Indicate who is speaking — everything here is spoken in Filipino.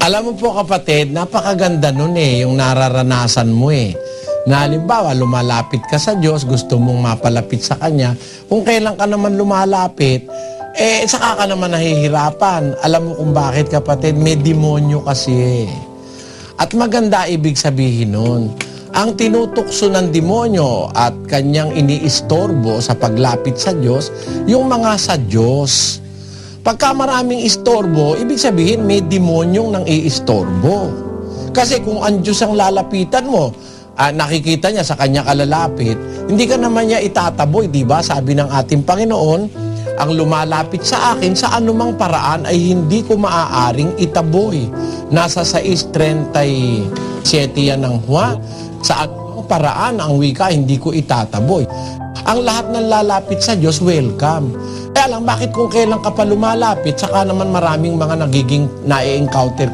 Speaker 1: Alam mo po kapatid, napakaganda nun yung nararanasan mo Na halimbawa, lumalapit ka sa Diyos, gusto mong mapalapit sa Kanya. Kung kailan ka naman lumalapit, saka ka naman nahihirapan. Alam mo kung bakit kapatid, may demonyo kasi. At maganda ibig sabihin nun. Ang tinutukso ng demonyo at kanyang iniistorbo sa paglapit sa Diyos, yung mga sa Diyos. Pagka maraming istorbo, ibig sabihin may demonyong nang iistorbo. Kasi kung ang Diyos ang lalapitan mo, nakikita niya sa kanya kalalapit, hindi ka naman niya itataboy, di ba? Sabi ng ating Panginoon, ang lumalapit sa akin sa anumang paraan ay hindi ko maaaring itaboy. Nasa 6:37 yan ng Juan, sa anumang paraan ang wika hindi ko itataboy. Ang lahat ng lalapit sa Diyos, welcome. Kaya lang, bakit kung kailan ka pa lumalapit, saka naman maraming mga nagiging na-encounter